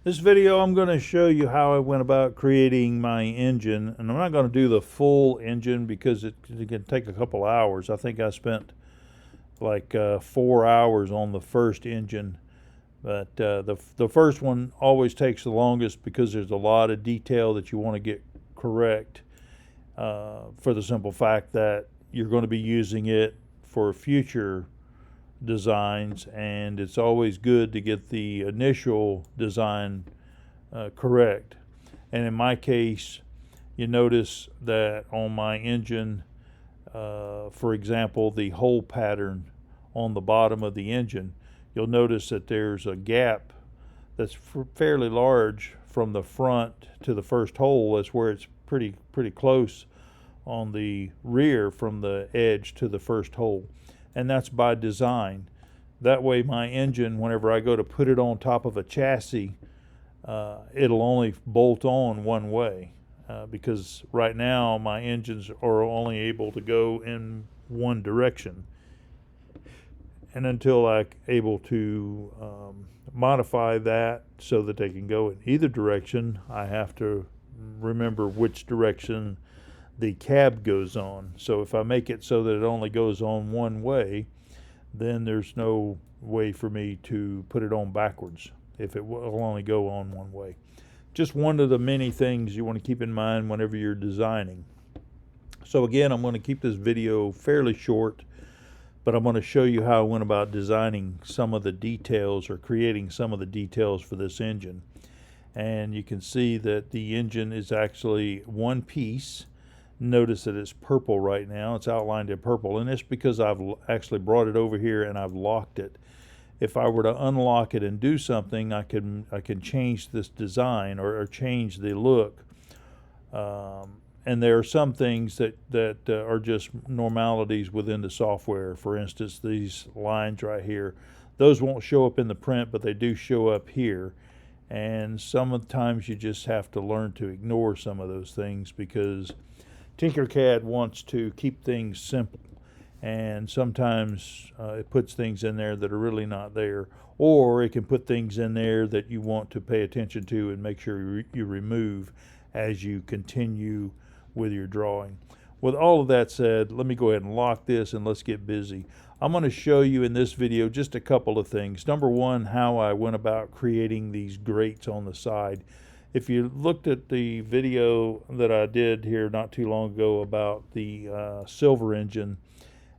This video I'm going to show you how I went about creating my engine, and I'm not going to do the full engine because it can take a couple hours. I think I spent like 4 hours on the first engine, but the first one always takes the longest because there's a lot of detail that you want to get correct, for the simple fact that you're going to be using it for future designs, and it's always good to get the initial design correct. And in my case, you notice that on my engine, for example, the hole pattern on the bottom of the engine, you'll notice that there's a gap that's fairly large from the front to the first hole. That's where it's pretty close on the rear from the edge to the first hole, and that's by design. That way my engine, whenever I go to put it on top of a chassis, it'll only bolt on one way, because right now my engines are only able to go in one direction, and until I'm able to modify that so that they can go in either direction, I have to remember which direction the cab goes on. So if I make it so that it only goes on one way, then there's no way for me to put it on backwards if it will only go on one way. Just one of the many things you want to keep in mind whenever you're designing. So again, I'm going to keep this video fairly short, but I'm going to show you how I went about designing some of the details, or creating some of the details for this engine. And you can see that the engine is actually one piece. Notice that it's purple right now. It's outlined in purple, and it's because I've actually brought it over here and I've locked it. If I were to unlock it and do something, I can change this design, or change the look. And there are some things that are just normalities within the software. For instance, these lines right here, those won't show up in the print, but they do show up here. And sometimes you just have to learn to ignore some of those things, because Tinkercad wants to keep things simple, and sometimes it puts things in there that are really not there, or it can put things in there that you want to pay attention to and make sure you remove as you continue with your drawing. With all of that said, let me go ahead and lock this and let's get busy. I'm going to show you in this video just a couple of things. Number one, how I went about creating these grates on the side. If you looked at the video that I did here not too long ago about the silver engine,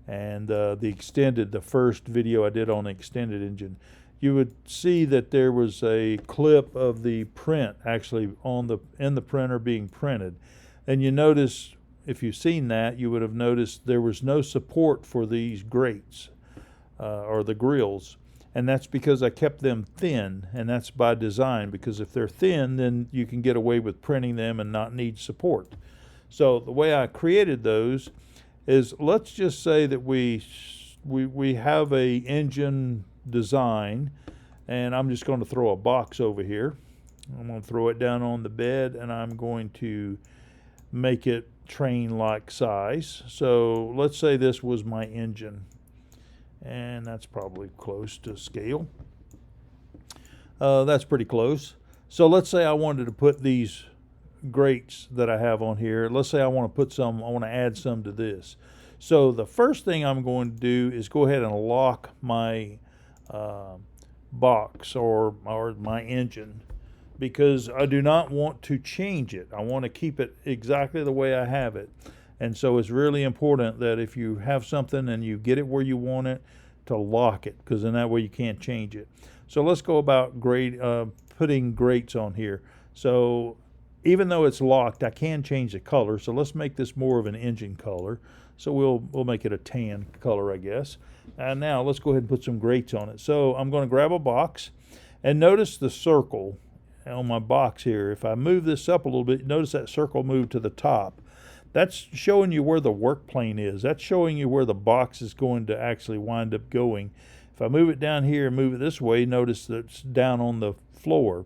and the first video I did on the extended engine, you would see that there was a clip of the print actually in the printer being printed. And you notice, if you've seen that, you would have noticed there was no support for these grates, or the grills. And that's because I kept them thin, and that's by design, because if they're thin, then you can get away with printing them and not need support. So the way I created those is, let's just say that we have a engine design, and I'm just going to throw a box over here. I'm going to throw it down on the bed, and I'm going to make it train-like size. So let's say this was my engine, and that's probably close to scale. That's pretty close. So let's say I wanted to put these grates that I have on here. Let's say I want to add some to this. So the first thing I'm going to do is go ahead and lock my box, or my engine, because I do not want to change it. I want to keep it exactly the way I have it. And so it's really important that if you have something and you get it where you want it, to lock it, because in that way you can't change it. So let's go about putting grates on here. So even though it's locked, I can change the color. So let's make this more of an engine color. So we'll make it a tan color, I guess. And now let's go ahead and put some grates on it. So I'm going to grab a box, and notice the circle on my box here. If I move this up a little bit, notice that circle moved to the top. That's showing you where the work plane is. That's showing you where the box is going to actually wind up going. If I move it down here and move it this way, notice that it's down on the floor.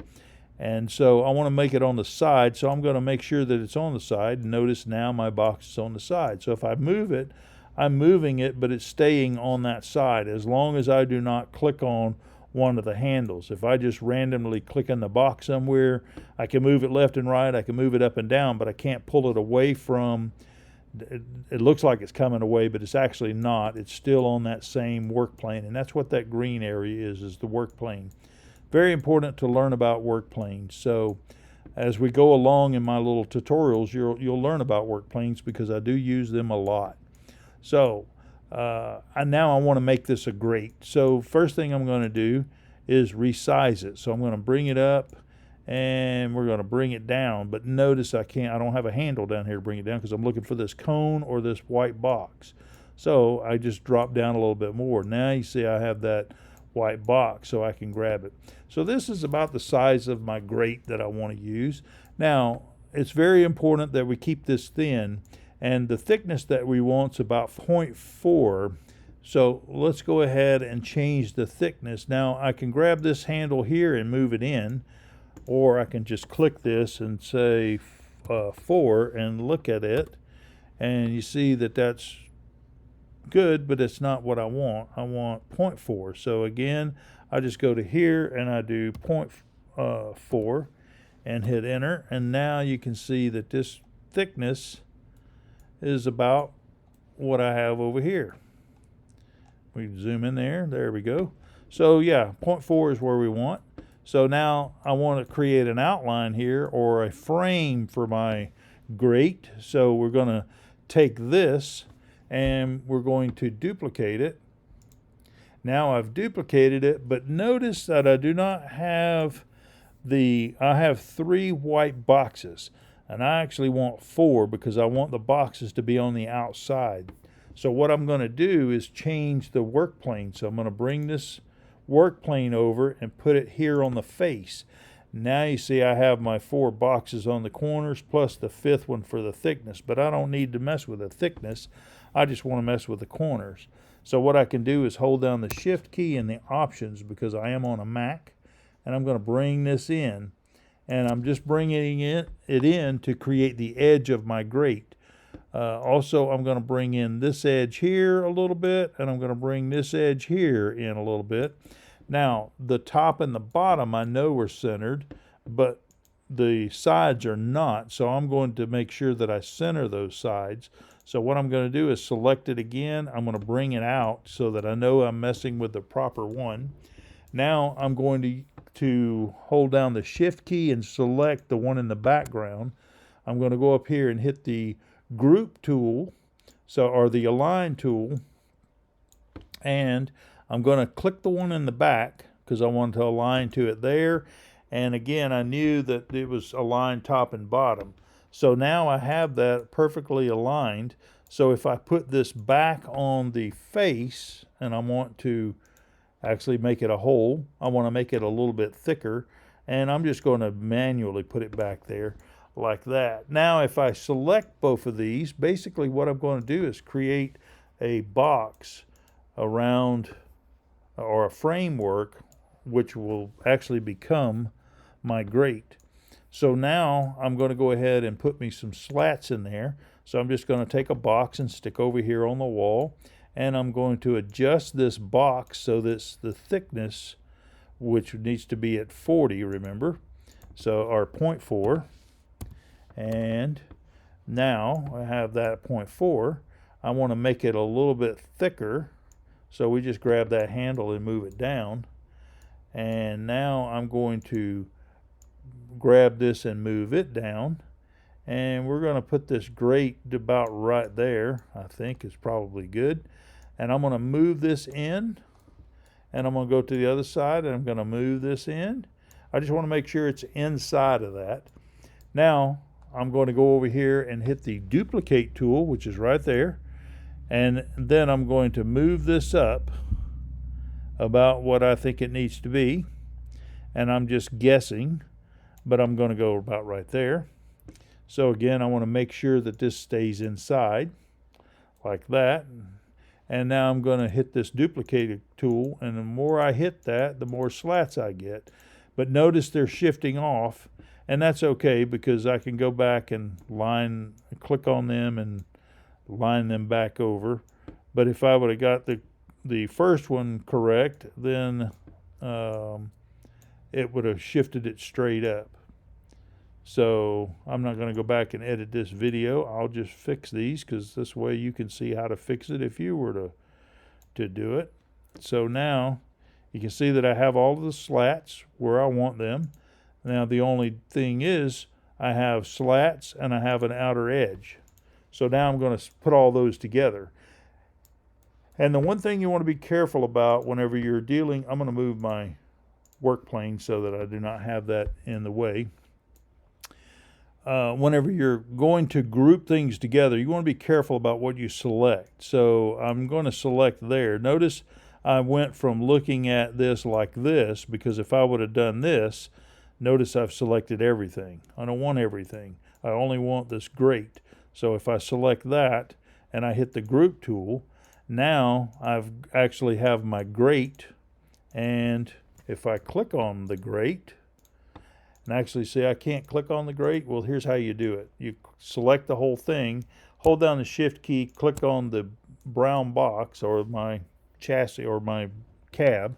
And so I want to make it on the side, so I'm going to make sure that it's on the side. Notice now my box is on the side. So if I move it, I'm moving it, but it's staying on that side, as long as I do not click on one of the handles. If I just randomly click on the box somewhere, I can move it left and right, I can move it up and down, but I can't pull it away from, it looks like it's coming away, but it's actually not. It's still on that same work plane, and that's what that green area is the work plane. Very important to learn about work planes. So as we go along in my little tutorials, you'll learn about work planes because I do use them a lot. So now I want to make this a grate. So first thing I'm going to do is resize it. So I'm going to bring it up and we're going to bring it down. But notice I don't have a handle down here to bring it down because I'm looking for this cone or this white box. So I just drop down a little bit more. Now you see I have that white box so I can grab it. So this is about the size of my grate that I want to use. Now it's very important that we keep this thin, and the thickness that we want is about 0.4. So let's go ahead and change the thickness. Now I can grab this handle here and move it in, or I can just click this and say 4 and look at it, and you see that that's good, but it's not what I want. I want 0.4. So again, I just go to here and I do 0.4 and hit enter, and now you can see that this thickness is about what I have over here. We zoom in there we go. So yeah, 0.4 is where we want. So now I want to create an outline here or a frame for my grate. So we're going to take this and we're going to duplicate it. Now I've duplicated it, but notice that I do not have I have 3 white boxes, and I actually want 4 because I want the boxes to be on the outside. So what I'm going to do is change the work plane. So I'm going to bring this work plane over and put it here on the face. Now you see I have my 4 boxes on the corners plus the 5th one for the thickness, but I don't need to mess with the thickness. I just want to mess with the corners. So what I can do is hold down the shift key and the options because I am on a Mac, and I'm going to bring this in, and I'm just bringing it in to create the edge of my grate. Also, I'm going to bring in this edge here a little bit, and I'm going to bring this edge here in a little bit. Now, the top and the bottom I know are centered, but the sides are not, so I'm going to make sure that I center those sides. So what I'm going to do is select it again. I'm going to bring it out so that I know I'm messing with the proper one. Now I'm going to hold down the shift key and select the one in the background. I'm going to go up here and hit the group tool, or the align tool, and I'm going to click the one in the back because I want to align to it there. And again, I knew that it was aligned top and bottom. So now I have that perfectly aligned. So if I put this back on the face and I want to actually make it a hole, I want to make it a little bit thicker, and I'm just going to manually put it back there like that. Now if I select both of these, basically what I'm going to do is create a box around, or a framework, which will actually become my grate. So now I'm going to go ahead and put me some slats in there. So I'm just going to take a box and stick over here on the wall, and I'm going to adjust this box so that's the thickness, which needs to be at 40, remember, so our 0.4. And now I have that at 0.4. I want to make it a little bit thicker, so we just grab that handle and move it down. And now I'm going to grab this and move it down, and we're going to put this grate about right there. I think is probably good. And I'm going to move this in, and I'm going to go to the other side, and I'm going to move this in. I just want to make sure it's inside of that. Now I'm going to go over here and hit the duplicate tool, which is right there, and then I'm going to move this up about what I think it needs to be, and I'm just guessing, but I'm going to go about right there. So again, I want to make sure that this stays inside like that. And now I'm going to hit this duplicate tool, and the more I hit that, the more slats I get. But notice they're shifting off, and that's okay because I can go back and click on them and line them back over. But if I would have got the first one correct, then it would have shifted it straight up. So I'm not going to go back and edit this video. I'll just fix these, because this way you can see how to fix it if you were to do it. So now you can see that I have all of the slats where I want them. Now the only thing is I have slats and I have an outer edge. So now I'm going to put all those together. And the one thing you want to be careful about whenever you're dealing, I'm going to move my work plane so that I do not have that in the way. Whenever you're going to group things together, you want to be careful about what you select. So I'm going to select there. Notice I went from looking at this like this, because if I would have done this, notice I've selected everything. I don't want everything. I only want this grate. So if I select that and I hit the group tool, now I've actually have my grate. And if I click on the grate, and actually see I can't click on the grate, well, here's how you do it. You select the whole thing, hold down the shift key, click on the brown box or my chassis or my cab.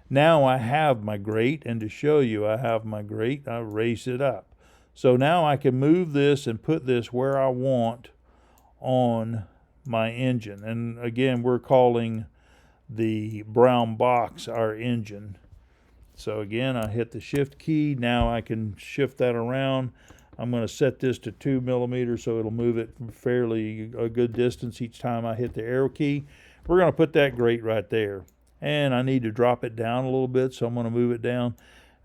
Now I have my grate, and to show you I have my grate, I raised it up. So now I can move this and put this where I want on my engine. And again, we're calling the brown box our engine. So again, I hit the shift key. Now I can shift that around. I'm going to set this to 2 millimeters so it'll move it fairly a good distance each time I hit the arrow key. We're going to put that grate right there. And I need to drop it down a little bit, so I'm going to move it down.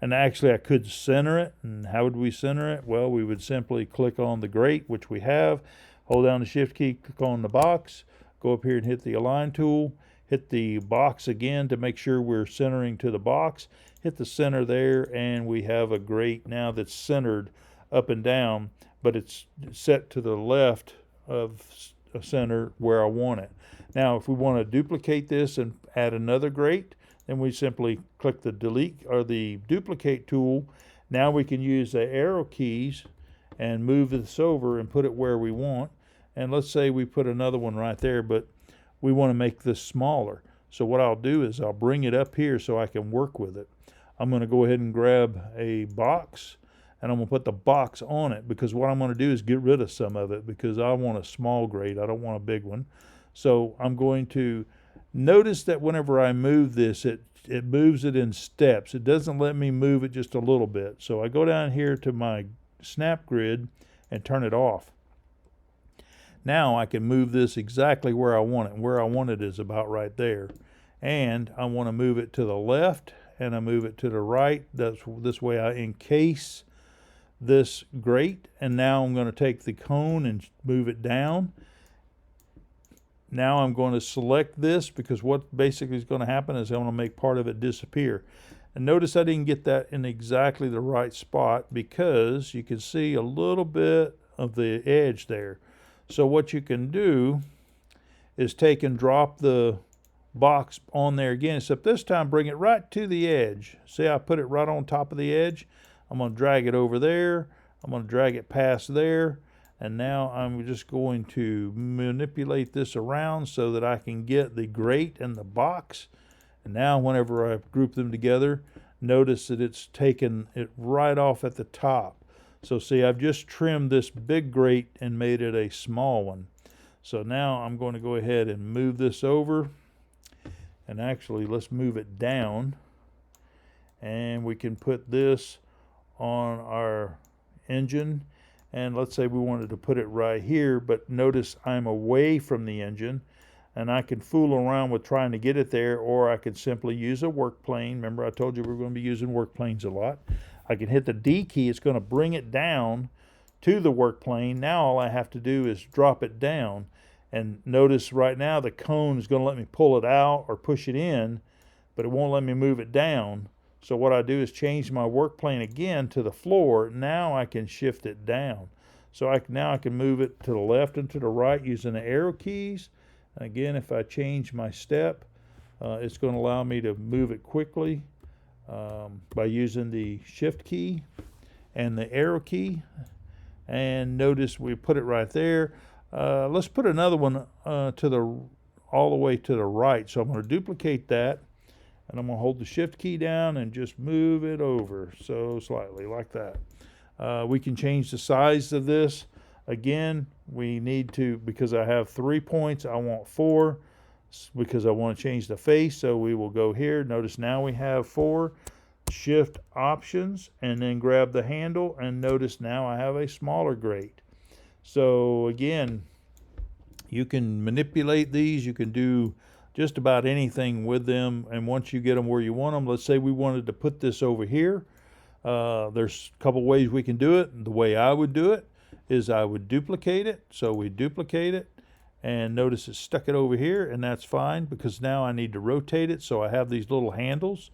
And actually I could center it. And how would we center it? Well, we would simply click on the grate, which we have, hold down the shift key, click on the box, go up here and hit the align tool, hit the box again to make sure we're centering to the box, hit the center there, and we have a grate now that's centered up and down, but it's set to the left of center where I want it. Now if we want to duplicate this and add another grate, then we simply click the delete or the duplicate tool. Now we can use the arrow keys and move this over and put it where we want. And let's say we put another one right there, but we want to make this smaller. So what I'll do is I'll bring it up here so I can work with it. I'm going to go ahead and grab a box, and I'm going to put the box on it, because what I'm going to do is get rid of some of it, because I want a small grate. I don't want a big one. So I'm going to notice that whenever I move this, it moves it in steps. It doesn't let me move it just a little bit. So I go down here to my snap grid and turn it off. Now I can move this exactly where I want it. And where I want it is about right there. And I want to move it to the left, and I move it to the right. This way I encase this grate. And now I'm going to take the cone and move it down. Now I'm going to select this, because what basically is going to happen is I'm going to make part of it disappear. And notice I didn't get that in exactly the right spot, because you can see a little bit of the edge there. So what you can do is take and drop the box on there again, except this time bring it right to the edge. See, I put it right on top of the edge. I'm going to drag it over there. I'm going to drag it past there. And now I'm just going to manipulate this around so that I can get the grate and the box. And now whenever I group them together, notice that it's taken it right off at the top. So see, I've just trimmed this big grate and made it a small one. So now I'm going to go ahead and move this over. And actually, let's move it down. And we can put this on our engine. And let's say we wanted to put it right here, but notice I'm away from the engine, and I can fool around with trying to get it there, or I could simply use a work plane. Remember, I told you we're going to be using work planes a lot. I can hit the D key. It's going to bring it down to the work plane. Now all I have to do is drop it down. And notice right now the cone is going to let me pull it out or push it in, but it won't let me move it down. So what I do is change my work plane again to the floor. Now I can shift it down. So now I can move it to the left and to the right using the arrow keys. And again, if I change my step, it's going to allow me to move it quickly by using the shift key and the arrow key. And notice we put it right there. Let's put another one all the way to the right. So I'm going to duplicate that. And I'm going to hold the shift key down and just move it over so slightly like that. We can change the size of this. Again, we need to, because I have 3 points, I want 4 because I want to change the face. So we will go here. Notice now we have 4. Shift options and then grab the handle, and notice now I have a smaller grate. So again, you can manipulate these. You can do just about anything with them, and once you get them where you want them, let's say we wanted to put this over here, there's a couple ways we can do it. The way I would do it is I would duplicate it. So we duplicate it, and notice it stuck it over here, and that's fine because now I need to rotate it. So I have these little handles.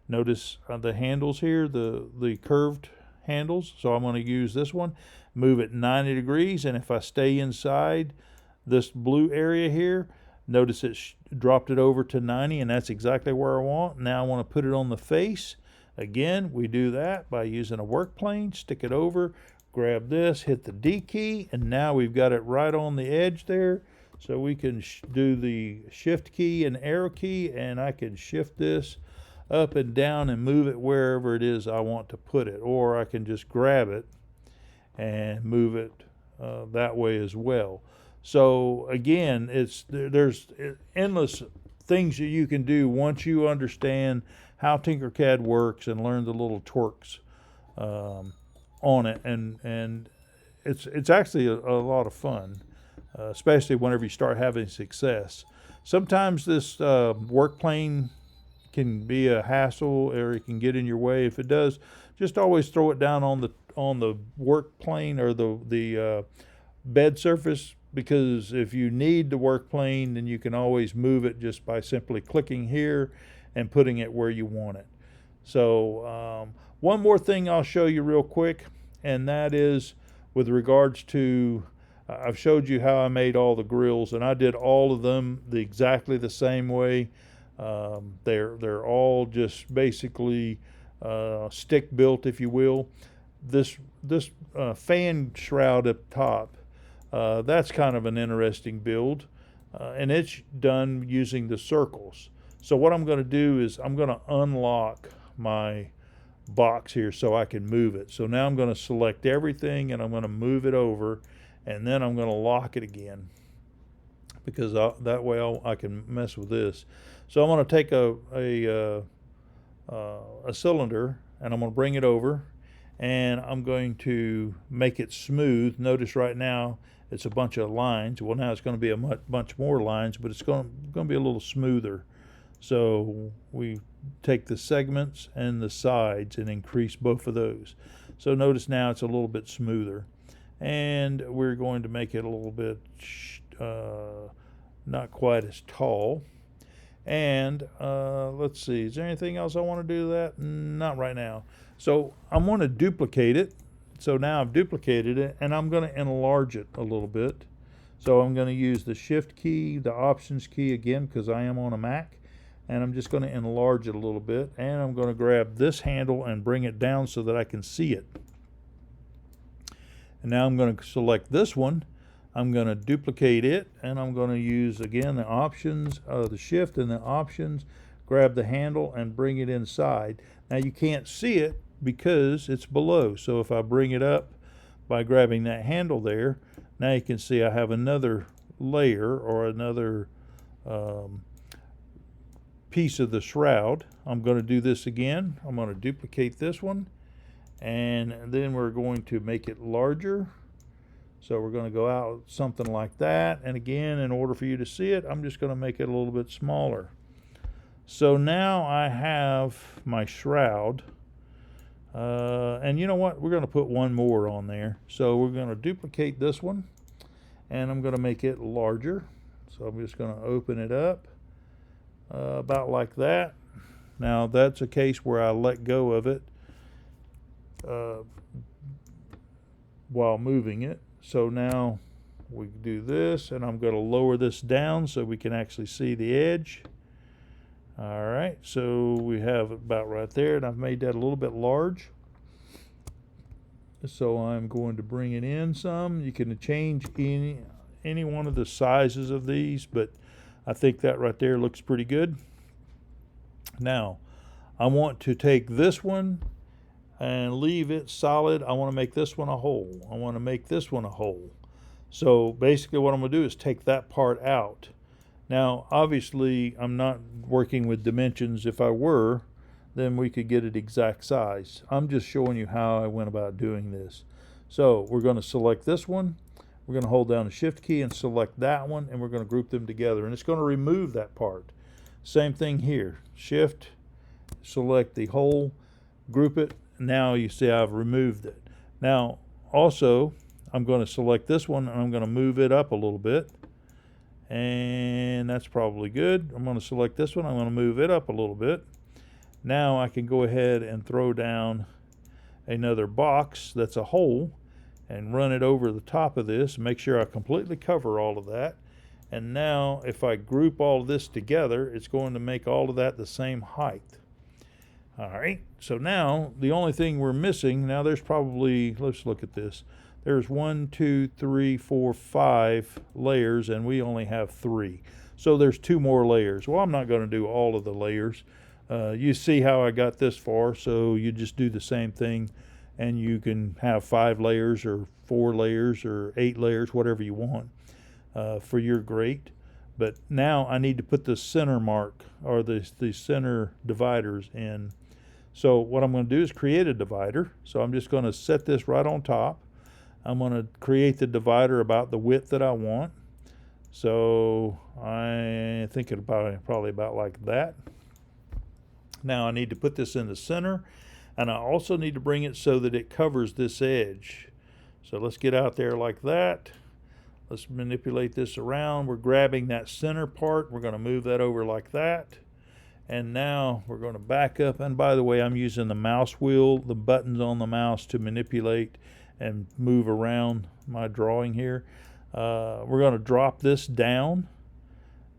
Notice the handles here, the curved handles. So I'm going to use this one, move it 90 degrees, and if I stay inside this blue area here, notice it dropped it over to 90, and that's exactly where I want. Now I want to put it on the face. Again, we do that by using a work plane, stick it over, grab this, hit the D key, and now we've got it right on the edge there. So we can do the shift key and arrow key, and I can shift this up and down and move it wherever it is I want to put it, or I can just grab it and move it that way as well. So again, there's endless things that you can do once you understand how Tinkercad works and learn the little twerks on it, and it's actually a lot of fun, especially whenever you start having success. Sometimes this work plane can be a hassle, or it can get in your way. If it does, just always throw it down on the work plane or the bed surface, because if you need the work plane, then you can always move it just by simply clicking here and putting it where you want it. So one more thing I'll show you real quick, and that is with regards to I've showed you how I made all the grills, and I did all of them exactly the same way. They're all just basically stick built, if you will. This fan shroud up top, that's kind of an interesting build, and it's done using the circles. So what I'm going to do is I'm going to unlock my box here so I can move it. So now I'm going to select everything, and I'm going to move it over, and then I'm going to lock it again, because that way I can mess with this. So I'm going to take a cylinder, and I'm going to bring it over, and I'm going to make it smooth. Notice right now it's a bunch of lines. Well, now it's going to be a bunch more lines, but it's going to be a little smoother. So we take the segments and the sides and increase both of those. So notice now it's a little bit smoother. And we're going to make it a little bit not quite as tall. And let's see, is there anything else I want to do to that? Not right now. So I'm going to duplicate it. So now I've duplicated it, and I'm going to enlarge it a little bit. So I'm going to use the shift key, the options key again, because I am on a Mac, and I'm just going to enlarge it a little bit, and I'm going to grab this handle and bring it down so that I can see it. And now I'm going to select this one. I'm going to duplicate it, and I'm going to use again the options, the shift and the options, grab the handle and bring it inside. Now you can't see it because it's below. So if I bring it up by grabbing that handle there, now you can see I have another layer or another piece of the shroud. I'm going to do this again. I'm going to duplicate this one, and then we're going to make it larger. So we're going to go out something like that, and again, in order for you to see it, I'm just going to make it a little bit smaller. So now I have my shroud, and you know what, we're going to put one more on there. So we're going to duplicate this one, and I'm going to make it larger. So I'm just going to open it up about like that. Now that's a case where I let go of it while moving it. So now we do this, and I'm going to lower this down so we can actually see the edge. All right, so we have it about right there, and I've made that a little bit large. So I'm going to bring it in some. You can change any one of the sizes of these, but I think that right there looks pretty good. Now, I want to take this one and leave it solid. I want to make this one a hole. I want to make this one a hole. So basically what I'm going to do is take that part out. Now, obviously, I'm not working with dimensions. If I were, then we could get it exact size. I'm just showing you how I went about doing this. So we're going to select this one. We're going to hold down the Shift key and select that one, and we're going to group them together. And it's going to remove that part. Same thing here. Shift, select the hole, group it. Now you see I've removed it. Now, also, I'm going to select this one, and I'm going to move it up a little bit. And that's probably good. I'm going to select this one. I'm going to move it up a little bit. Now I can go ahead and throw down another box that's a hole and run it over the top of this. Make sure I completely cover all of that. And now if I group all of this together, it's going to make all of that the same height. All right, so now the only thing we're missing, now there's probably, let's look at this. There's 1, 2, 3, 4, 5 layers, and we only have 3. So there's 2 more layers. Well, I'm not going to do all of the layers. You see how I got this far, so you just do the same thing, and you can have 5 layers or 4 layers or 8 layers, whatever you want for your grate. But now I need to put the center mark, or the center dividers in. So what I'm going to do is create a divider. So I'm just going to set this right on top. I'm going to create the divider about the width that I want. So I think it probably about like that. Now I need to put this in the center, and I also need to bring it so that it covers this edge. So let's get out there like that. Let's manipulate this around. We're grabbing that center part. We're going to move that over like that. And now we're going to back up. And by the way, I'm using the mouse wheel, the buttons on the mouse, to manipulate and move around my drawing here. We're going to drop this down,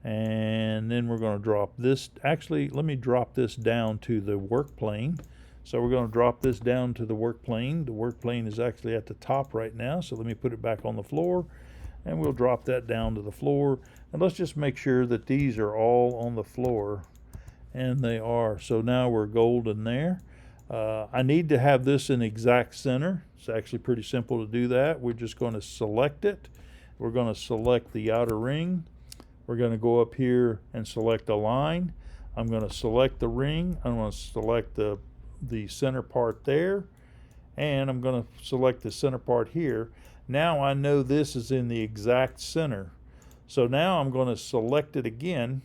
and then we're going to drop this. Actually, let me drop this down to the work plane. So we're going to drop this down to the work plane. The work plane is actually at the top right now, so let me put it back on the floor, and we'll drop that down to the floor. And let's just make sure that these are all on the floor, and they are. So now we're golden there. I need to have this in exact center. It's actually pretty simple to do that. We're just going to select it. We're going to select the outer ring. We're going to go up here and select a line. I'm going to select the ring. I'm going to select the center part there, and I'm going to select the center part here. Now I know this is in the exact center. So now I'm going to select it again,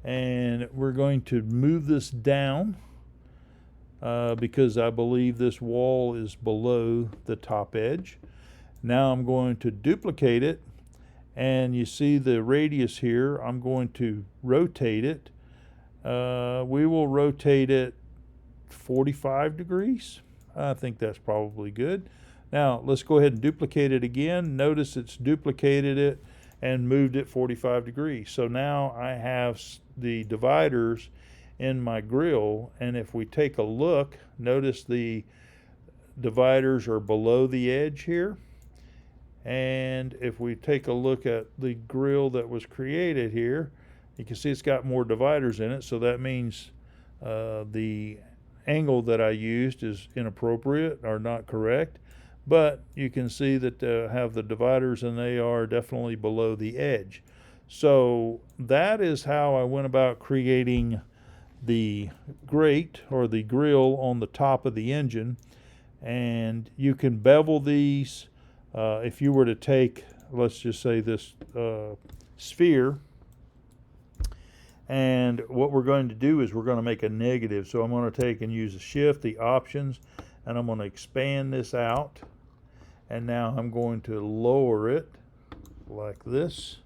and we're going to move this down because I believe this wall is below the top edge. Now I'm going to duplicate it, and you see the radius here. I'm going to rotate it. We will rotate it 45 degrees. I think that's probably good. Now let's go ahead and duplicate it again. Notice it's duplicated it and moved it 45 degrees. So now I have the dividers in my grill, and if we take a look, notice the dividers are below the edge here. And if we take a look at the grill that was created here, you can see it's got more dividers in it, so that means the angle that I used is inappropriate or not correct. But you can see that have the dividers, and they are definitely below the edge. So that is how I went about creating the grate or the grill on the top of the engine. And you can bevel these. If you were to take, let's just say, this sphere, and what we're going to do is we're going to make a negative. So I'm going to take and use the shift, the options, and I'm going to expand this out. And now I'm going to lower it like this.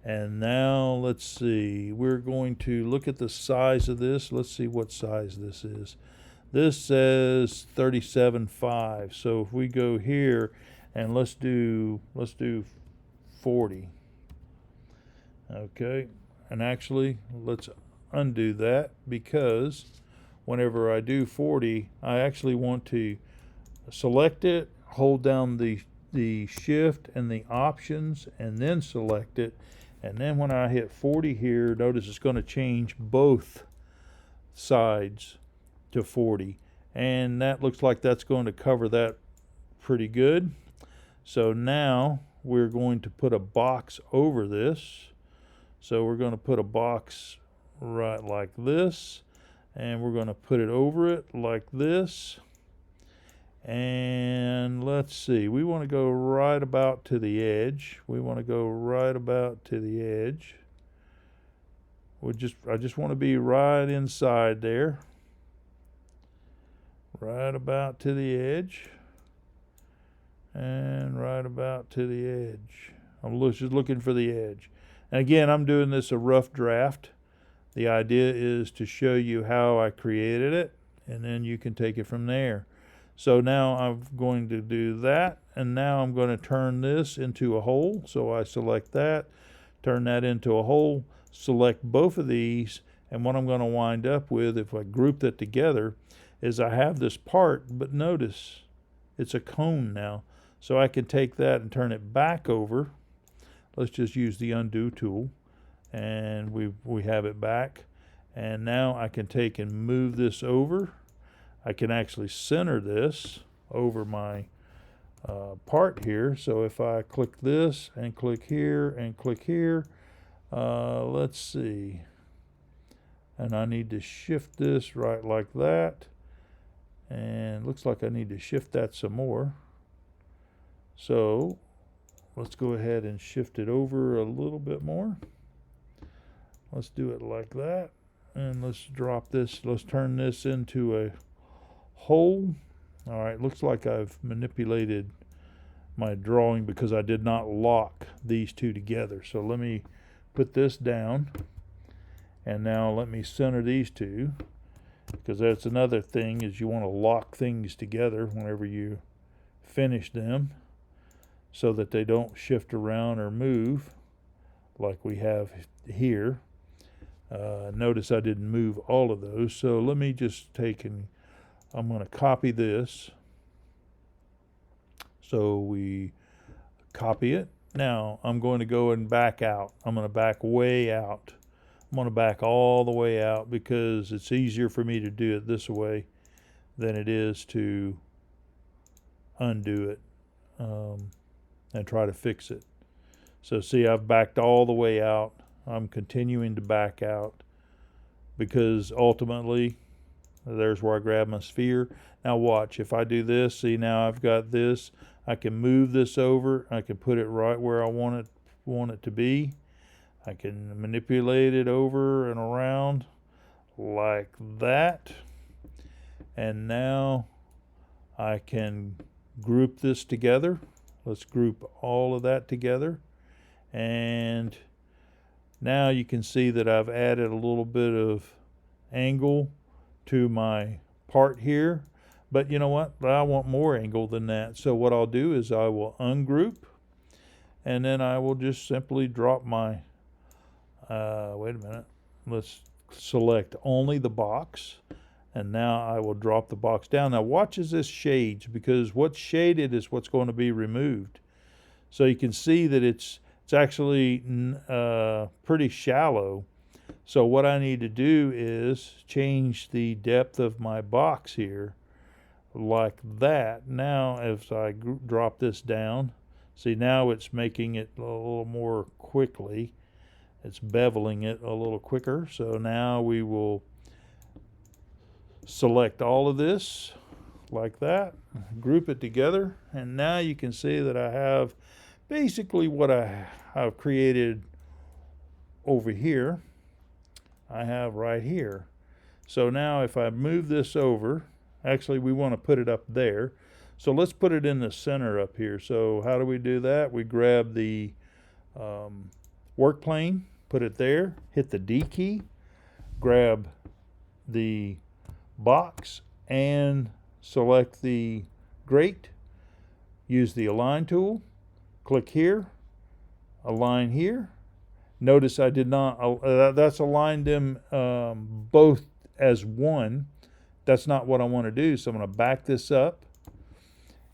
And now let's see, we're going to look at the size of this. Let's see what size this is. This says 37.5. So if we go here and let's do 40. Okay, and actually let's undo that, because whenever I do 40, I actually want to select it, hold down the shift and the options, and then select it. And then when I hit 40 here, notice it's going to change both sides to 40. And that looks like that's going to cover that pretty good. So now we're going to put a box over this. So we're going to put a box right like this, and we're going to put it over it like this. And let's see, we want to go right about to the edge. We want to go right about to the edge. I just want to be right inside there. Right about to the edge. And right about to the edge. I'm just looking for the edge. And again, I'm doing this a rough draft. The idea is to show you how I created it, and then you can take it from there. So now I'm going to do that, and now I'm going to turn this into a hole. So I select that, turn that into a hole, select both of these, and what I'm going to wind up with, if I group that together, is I have this part, but notice it's a cone now. So I can take that and turn it back over. Let's just use the undo tool, and we have it back. And now I can take and move this over. I can actually center this over my part here. So if I click this and click here and click here, let's see. And I need to shift this right like that. And looks like I need to shift that some more. So let's go ahead and shift it over a little bit more. Let's do it like that. And let's drop this. Let's turn this into a hole. All right, looks like I've manipulated my drawing because I did not lock these two together. So let me put this down. And now let me center these two, because that's another thing, is you want to lock things together whenever you finish them so that they don't shift around or move like we have here. Notice I didn't move all of those. So let me just take and I'm going to copy this. So we copy it. Now I'm going to go and back out. I'm going to back way out. I'm going to back all the way out because it's easier for me to do it this way than it is to undo it and try to fix it. So see, I've backed all the way out. I'm continuing to back out because ultimately there's where I grab my sphere. Now watch, if I do this, see now I've got this. I can move this over. I can put it right where I want it to be. I can manipulate it over and around like that. And now I can group this together. Let's group all of that together. And now you can see that I've added a little bit of angle to my part here. But you know what? I want more angle than that. So what I'll do is I will ungroup, and then I will just simply drop my wait a minute. Let's select only the box, and now I will drop the box down. Now watch as this shades, because what's shaded is what's going to be removed. So you can see that it's actually pretty shallow. So what I need to do is change the depth of my box here like that. Now as I drop this down, see now it's making it a little more quickly. It's beveling it a little quicker. So now we will select all of this like that, group it together, and now you can see that I have basically what I've created over here. I have right here. So now if I move this over, actually we want to put it up there. So let's put it in the center up here. So how do we do that? We grab the work plane, put it there, hit the D key, grab the box and select the grate, use the align tool, click here, align here. Notice I did not, that's aligned them both as one. That's not what I want to do. So I'm going to back this up.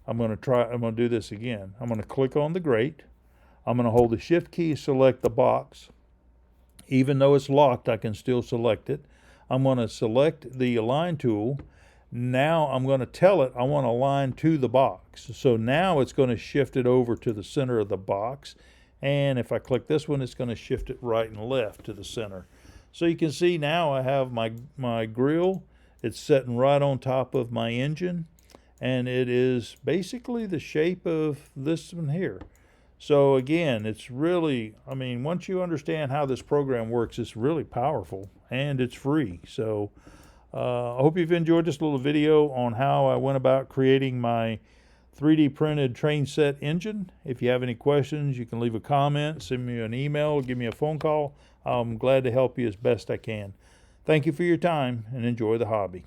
I'm going to do this again. I'm going to click on the grate. I'm going to hold the shift key, select the box. Even though it's locked, I can still select it. I'm going to select the align tool. Now I'm going to tell it I want to align to the box. So now it's going to shift it over to the center of the box. And if I click this one, it's going to shift it right and left to the center. So you can see now I have my grill. It's sitting right on top of my engine. And it is basically the shape of this one here. So again, it's really, I mean, once you understand how this program works, it's really powerful and it's free. So I hope you've enjoyed this little video on how I went about creating my 3D printed train set engine. If you have any questions, you can leave a comment, send me an email, give me a phone call. I'm glad to help you as best I can. Thank you for your time and enjoy the hobby.